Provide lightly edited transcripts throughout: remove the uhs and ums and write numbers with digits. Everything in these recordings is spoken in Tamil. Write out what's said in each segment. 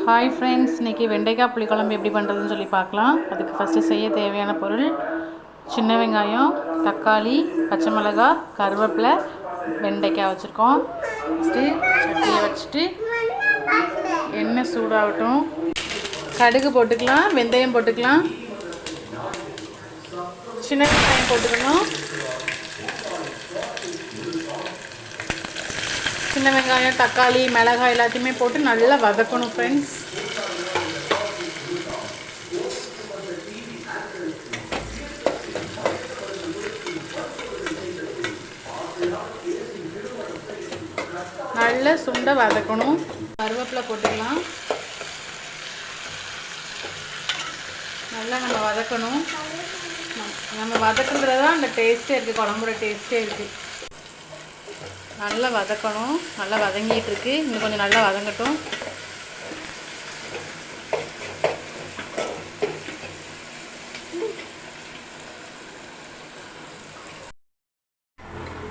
ஹாய் ஃப்ரெண்ட்ஸ், இன்றைக்கி வெண்டைக்காய் புளிக்குழம்பு எப்படி பண்ணுறதுன்னு சொல்லி பார்க்கலாம். அதுக்கு ஃபஸ்ட்டு செய்ய தேவையான பொருள் சின்ன வெங்காயம், தக்காளி, பச்சை மிளகாய், கருவேப்பிலை, வெண்டைக்காய் வச்சுருக்கோம். ஃபஸ்ட்டு சட்டியை வச்சுட்டு எண்ணெய் சூடாகட்டும். கடுகு போட்டுக்கலாம், வெந்தயம் போட்டுக்கலாம், சின்ன வெங்காயம் போட்டுக்கணும். சின்ன வெங்காயம், தக்காளி, மிளகாய் எல்லாத்தையுமே போட்டு நல்லா வதக்கணும் ஃப்ரெண்ட்ஸ். நல்லா சுண்ட வதக்கணும். கருவேப்பிலை போட்டுக்கலாம். நல்லா நம்ம வதக்கணும். நம்ம வதக்குறது தான் அந்த டேஸ்ட்டே இருக்குது, குழம்போட டேஸ்ட்டே இருக்குது. நல்லா வதக்கணும். நல்லா வதங்கிட்டு இருக்கு. இன்னும் கொஞ்சம் நல்லா வதங்கட்டும்.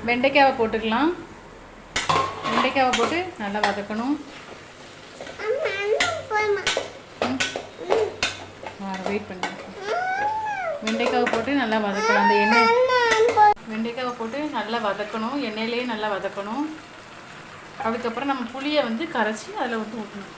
வெண்டைக்காவை போட்டுக்கலாம். வெண்டைக்காவை போட்டு நல்லா வதக்கணும். வெயிட் பண்ணி வெண்டைக்காவை போட்டு நல்லா வதக்கணும். அந்த எண்ணெய் வெண்டைக்காவை போட்டு நல்லா வதக்கணும். எண்ணெயிலேயே நல்லா வதக்கணும். அதுக்கப்புறம் நம்ம புளியை கரைச்சி அதில் ஊற்றணும்.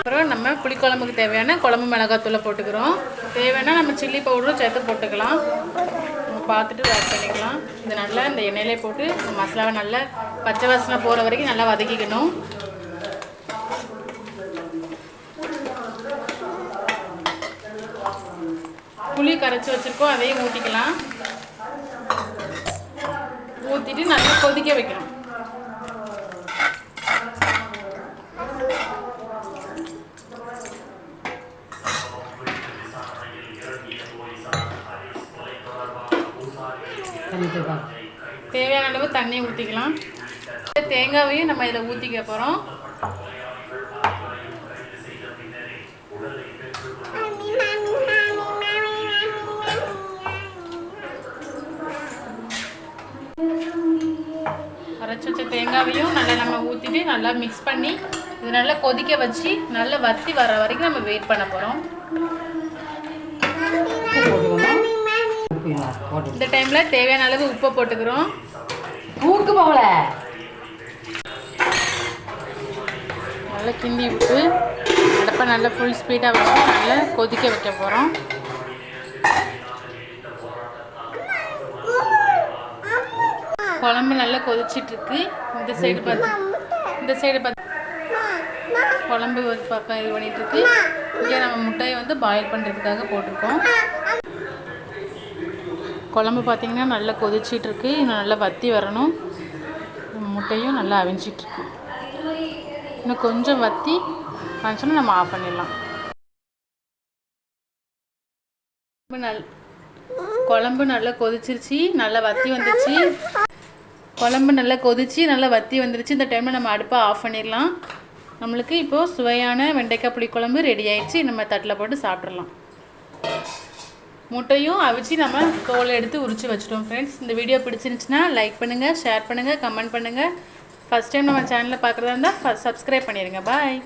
அப்புறம் நம்ம புளிக்குழம்புக்கு தேவையான குழம்பு மிளகாத்தூளை போட்டுக்கிறோம். தேவைன்னா நம்ம சில்லி பவுடரும் சேர்த்து போட்டுக்கலாம். நம்ம பார்த்துட்டு ஆட் பண்ணிக்கலாம். இது நல்லா இந்த எண்ணெயிலே போட்டு மசாலாவை நல்லா பச்சை வாசனை போகிற வரைக்கும் நல்லா வதக்கிக்கணும். புளி கரைச்சி வச்சுருக்கோம், அதையும் ஊற்றிக்கலாம். ஊற்றிட்டு நல்லா கொதிக்க வைக்கணும். தேவையான அளவு தண்ணியை ஊற்றிக்கலாம். தேங்காயையும் நம்ம இதில் ஊற்றிக்க போகிறோம். அரைச்சி வச்ச தேங்காயையும் நல்லா நம்ம ஊற்றிட்டு நல்லா மிக்ஸ் பண்ணி இது நல்லா கொதிக்க வச்சு நல்லா வத்தி வர வரைக்கும் நம்ம வெயிட் பண்ண போகிறோம். இந்த டைமில் தேவையான அளவு உப்பை போட்டுக்கிறோம். ஊருக்கு போகல நல்லா கிண்டி விட்டு அடுப்பை நல்லா ஃபுல் ஸ்பீடாக வச்சு நல்லா கொதிக்க வைக்க போகிறோம். குழம்பு நல்லா கொதிச்சிட்ருக்கு. இந்த சைடு பார்த்து குழம்பு பக்கம் இது பண்ணிகிட்ருக்கு. இங்கே நம்ம முட்டையை பாயில் பண்ணுறதுக்காக போட்டிருக்கோம். குழம்பு பார்த்திங்கன்னா நல்லா கொதிச்சிட்ருக்கு. இன்னும் நல்லா வற்றி வரணும். முட்டையும் நல்லா அவிஞ்சிட்ருக்கு. இன்னும் கொஞ்சம் வற்றி வந்துச்சுன்னா நம்ம ஆஃப் பண்ணிடலாம். குழம்பு நல்லா கொதிச்சிருச்சு, நல்லா வற்றி வந்துருச்சு. குழம்பு நல்லா கொதிச்சு நல்லா வற்றி வந்துருச்சு. இந்த டைமில் நம்ம அடுப்பை ஆஃப் பண்ணிடலாம். நம்மளுக்கு இப்போது சுவையான வெண்டைக்காய் புளிக்குழம்பு ரெடி ஆயிடுச்சு. நம்ம தட்டில் போட்டு சாப்பிட்றலாம். முட்டையும் அவிச்சு நம்ம தோலை எடுத்து உரித்து வச்சுட்டோம் ஃப்ரெண்ட்ஸ். இந்த வீடியோ பிடிச்சிருந்துச்சுன்னா லைக் பண்ணுங்கள், ஷேர் பண்ணுங்கள், கமெண்ட் பண்ணுங்கள். ஃபஸ்ட் டைம் நம்ம சேனலில் பார்க்குறதா இருந்தால் சப்ஸ்கிரைப் பண்ணிடுங்க. பாய்.